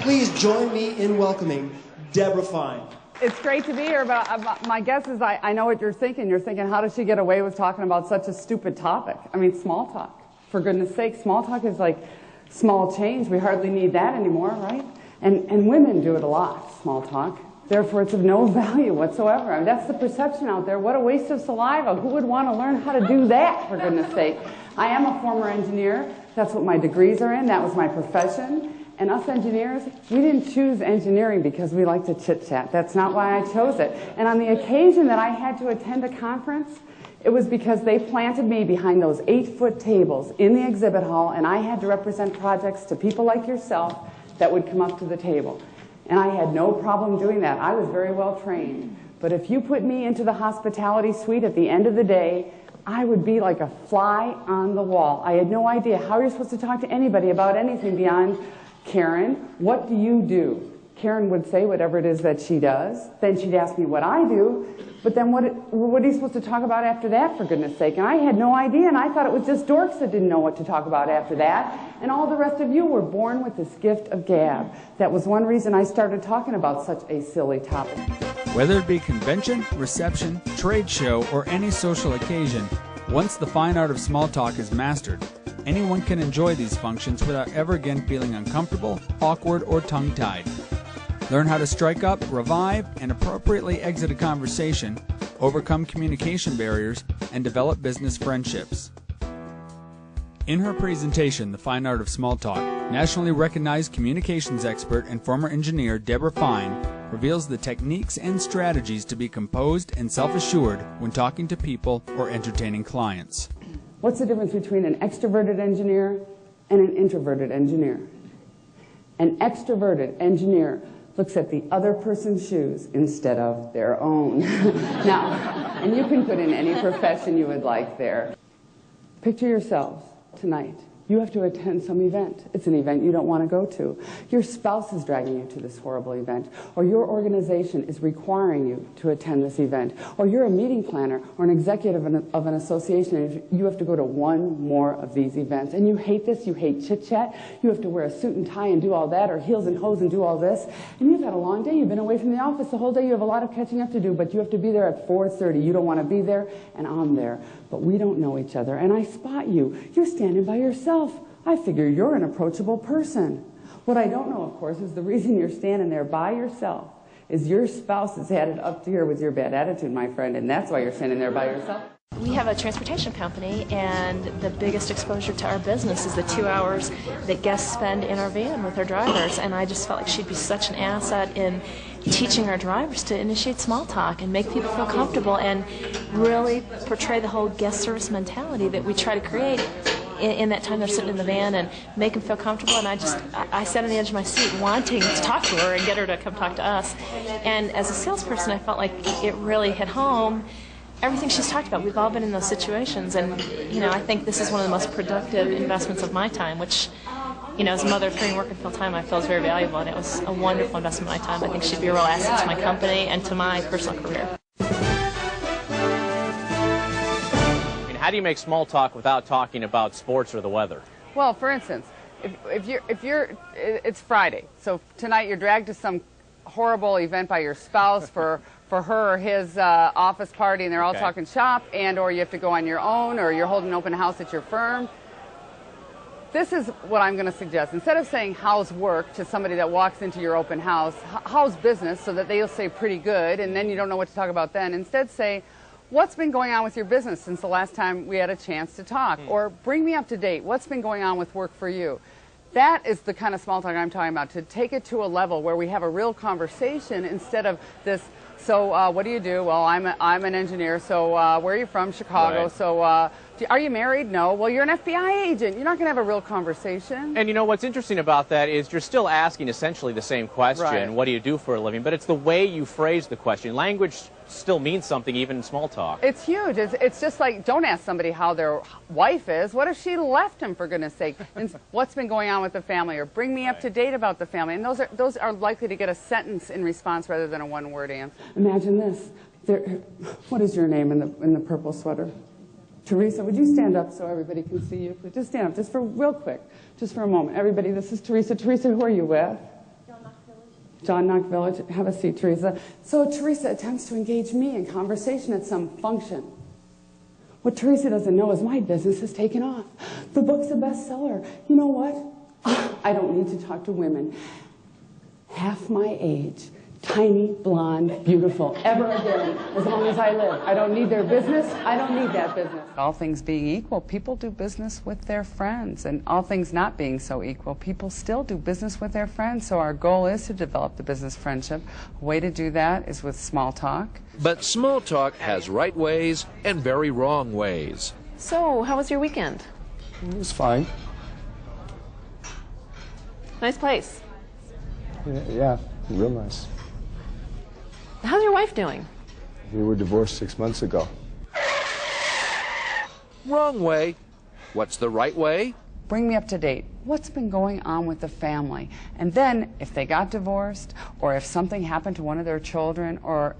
Please join me in welcoming Debra Fine. It's great to be here, but my guess is I know what you're thinking. You're thinking, how does she get away with talking about such a stupid topic? I mean, small talk. For goodness sake, small talk is like small change. We hardly need that anymore, right? And women do it a lot, small talk. Therefore, it's of no value whatsoever. I mean, that's the perception out there. What a waste of saliva. Who would want to learn how to do that, for goodness sake? I am a former engineer. That's what my degrees are in. That was my profession. And us engineers, we didn't choose engineering because we like to chit-chat. That's not why I chose it. And on the occasion that I had to attend a conference, it was because they planted me behind those 8-foot tables in the exhibit hall, and I had to represent projects to people like yourself that would come up to the table. And I had no problem doing that. I was very well trained. But if you put me into the hospitality suite at the end of the day, I would be like a fly on the wall. I had no idea how you're supposed to talk to anybody about anything beyond, Karen, what do you do? Karen would say whatever it is that she does. Then she'd ask me what I do. But then what are you supposed to talk about after that, for goodness sake? And I had no idea, and I thought it was just dorks that didn't know what to talk about after that. And all the rest of you were born with this gift of gab. That was one reason I started talking about such a silly topic. Whether it be convention, reception, trade show, or any social occasion, once the fine art of small talk is mastered, anyone can enjoy these functions without ever again feeling uncomfortable, awkward, or tongue-tied. Learn how to strike up, revive, and appropriately exit a conversation, overcome communication barriers, and develop business friendships. In her presentation, The Fine Art of Small Talk, nationally recognized communications expert and former engineer Debra Fine reveals the techniques and strategies to be composed and self-assured when talking to people or entertaining clients. What's the difference between an extroverted engineer and an introverted engineer? An extroverted engineer looks at the other person's shoes instead of their own. Now, and you can put in any profession you would like there. Picture yourselves tonight. You have to attend some event. It's an event you don't want to go to. Your spouse is dragging you to this horrible event, or your organization is requiring you to attend this event, or you're a meeting planner or an executive of an association, and you have to go to one more of these events. And you hate this, you hate chit-chat, you have to wear a suit and tie and do all that, or heels and hose and do all this, and you've had a long day, you've been away from the office the whole day, you have a lot of catching up to do, but you have to be there at 4:30. You don't want to be there, and I'm there. But we don't know each other, and I spot you. You're standing by yourself. I figure you're an approachable person. What I don't know, of course, is the reason you're standing there by yourself is your spouse has had it up to here with your bad attitude, my friend, and that's why you're standing there by yourself. We have a transportation company, and the biggest exposure to our business is the 2 hours that guests spend in our van with our drivers, and I just felt like she'd be such an asset in teaching our drivers to initiate small talk and make people feel comfortable and really portray the whole guest service mentality that we try to create in that time they're sitting in the van, and make them feel comfortable. And I sat on the edge of my seat wanting to talk to her and get her to come talk to us. And as a salesperson, I felt like it really hit home. Everything she's talked about, we've all been in those situations, and I think this is one of the most productive investments of my time, which, as a mother of 3 working full time, I feel is very valuable, and it was a wonderful investment of my time. I think she'd be a real asset to my company and to my personal career. How do you make small talk without talking about sports or the weather? Well, for instance, it's Friday, so tonight you're dragged to some horrible event by your spouse for her or his office party, and they're all talking shop, or you have to go on your own, or you're holding an open house at your firm. This is what I'm going to suggest. Instead of saying how's work to somebody that walks into your open house, how's business, so that they'll say pretty good, and then you don't know what to talk about then. Instead say, what's been going on with your business since the last time we had a chance to talk? Or bring me up to date. What's been going on with work for you? That is the kind of small talk I'm talking about, to take it to a level where we have a real conversation instead of this, so what do you do? Well, I'm an engineer, so where are you from? Chicago. Right. So are you married? No. Well, you're an FBI agent. You're not going to have a real conversation. And what's interesting about that is you're still asking essentially the same question, right. What do you do for a living? But it's the way you phrase the question. Language still means something even in small talk. It's huge. It's just like, don't ask somebody how their wife is. What if she left him, for goodness sake? And what's been going on with the family? Or bring me up to date about the family. And those are likely to get a sentence in response rather than a one-word answer. Imagine this. What is your name in the purple sweater? Teresa, would you stand up so everybody can see you? Just stand up, just for real quick, just for a moment. Everybody, this is Teresa. Teresa, who are you with? John Knock Village, have a seat, Teresa. So Teresa attempts to engage me in conversation at some function. What Teresa doesn't know is my business has taken off. The book's a bestseller. You know what? I don't need to talk to women half my age, tiny, blonde, beautiful, ever again, as long as I live. I don't need their business. I don't need that business. All things being equal, people do business with their friends. And all things not being so equal, people still do business with their friends. So our goal is to develop the business friendship. A way to do that is with small talk. But small talk has right ways and very wrong ways. So, how was your weekend? It was fine. Nice place. Yeah, real nice. How's your wife doing? We were divorced 6 months ago. Wrong way. What's the right way? Bring me up to date. What's been going on with the family? And then, if they got divorced, or if something happened to one of their children, or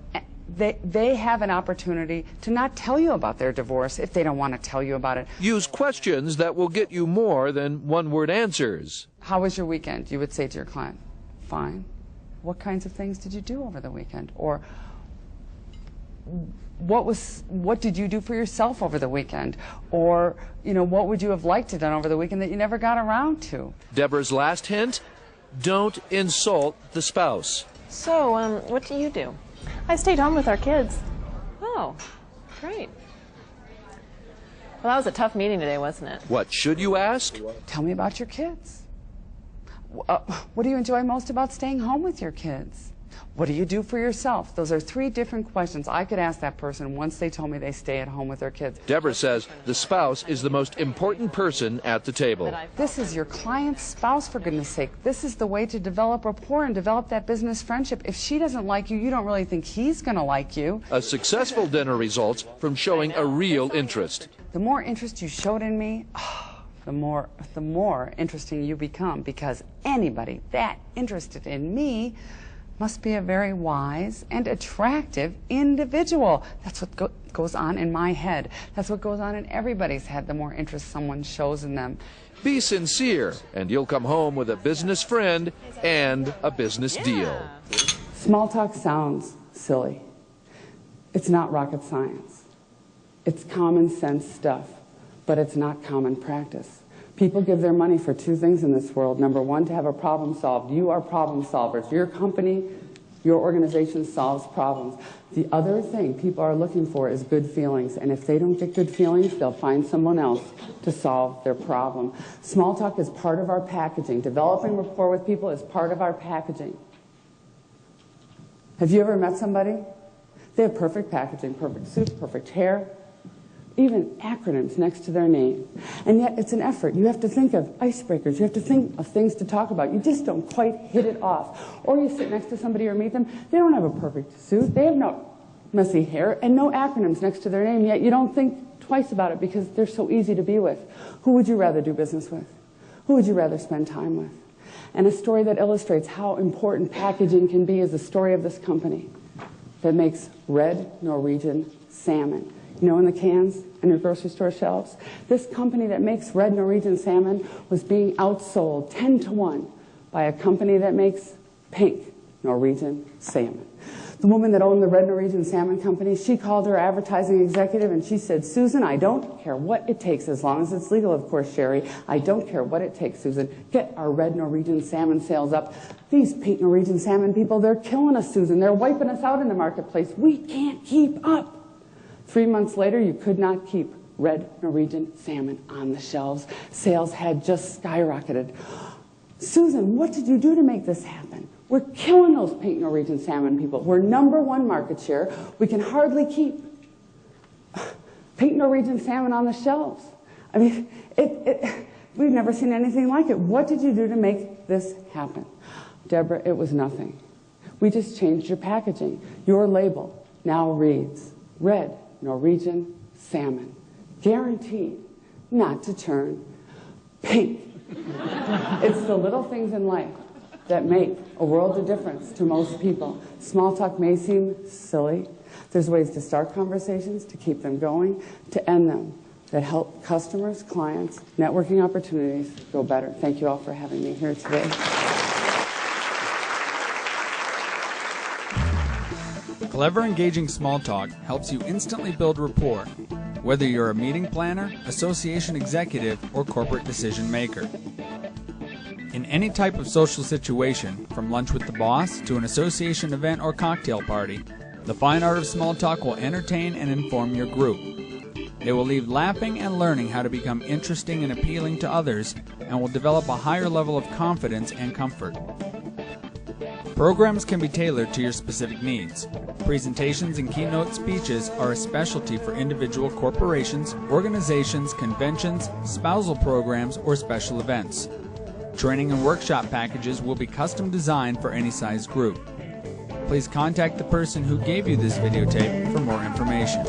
they have an opportunity to not tell you about their divorce if they don't want to tell you about it. Use questions that will get you more than one-word answers. How was your weekend? You would say to your client, fine. What kinds of things did you do over the weekend? Or what did you do for yourself over the weekend? Or, you know, what would you have liked to done over the weekend that you never got around to? Debra's last hint, don't insult the spouse. So, what do you do? I stayed home with our kids. Oh, great. Well, that was a tough meeting today, wasn't it? What should you ask? Tell me about your kids. What do you enjoy most about staying home with your kids? What do you do for yourself? Those are 3 different questions I could ask that person once they told me they stay at home with their kids. Debra says the spouse is the most important person at the table. This is your client's spouse, for goodness sake. This is the way to develop rapport and develop that business friendship. If she doesn't like you, you don't really think he's going to like you. A successful dinner results from showing a real interest. The more interest you showed in me, the more interesting you become, because anybody that interested in me must be a very wise and attractive individual. That's what goes on in my head. That's what goes on in everybody's head, the more interest someone shows in them. Be sincere, and you'll come home with a business friend and a business deal. Small talk sounds silly. It's not rocket science. It's common sense stuff, but it's not common practice. People give their money for 2 things in this world. Number 1, to have a problem solved. You are problem solvers. Your company, your organization solves problems. The other thing people are looking for is good feelings. And if they don't get good feelings, they'll find someone else to solve their problem. Small talk is part of our packaging. Developing rapport with people is part of our packaging. Have you ever met somebody? They have perfect packaging, perfect suit, perfect hair, even acronyms next to their name. And yet it's an effort. You have to think of icebreakers. You have to think of things to talk about. You just don't quite hit it off. Or you sit next to somebody or meet them. They don't have a perfect suit. They have no messy hair and no acronyms next to their name, yet you don't think twice about it because they're so easy to be with. Who would you rather do business with? Who would you rather spend time with? And a story that illustrates how important packaging can be is the story of this company that makes red Norwegian salmon. You know, in the cans on your grocery store shelves. This company that makes red Norwegian salmon was being outsold 10 to 1 by a company that makes pink Norwegian salmon. The woman that owned the red Norwegian salmon company, she called her advertising executive and she said, Susan, I don't care what it takes, as long as it's legal, of course, Sherry. I don't care what it takes, Susan. Get our red Norwegian salmon sales up. These pink Norwegian salmon people, they're killing us, Susan. They're wiping us out in the marketplace. We can't keep up. 3 months later, you could not keep red Norwegian salmon on the shelves. Sales had just skyrocketed. Susan, what did you do to make this happen? We're killing those pink Norwegian salmon people. We're #1 market share. We can hardly keep pink Norwegian salmon on the shelves. I mean, we've never seen anything like it. What did you do to make this happen? Debra, it was nothing. We just changed your packaging. Your label now reads red Norwegian salmon, guaranteed not to turn pink. It's the little things in life that make a world of difference to most people. Small talk may seem silly. There's ways to start conversations, to keep them going, to end them, that help customers, clients, networking opportunities go better. Thank you all for having me here today. Clever, engaging small talk helps you instantly build rapport, whether you're a meeting planner, association executive, or corporate decision maker. In any type of social situation, from lunch with the boss to an association event or cocktail party, the fine art of small talk will entertain and inform your group. They will leave laughing and learning how to become interesting and appealing to others, and will develop a higher level of confidence and comfort. Programs can be tailored to your specific needs. Presentations and keynote speeches are a specialty for individual corporations, organizations, conventions, spousal programs, or special events. Training and workshop packages will be custom designed for any size group. Please contact the person who gave you this videotape for more information.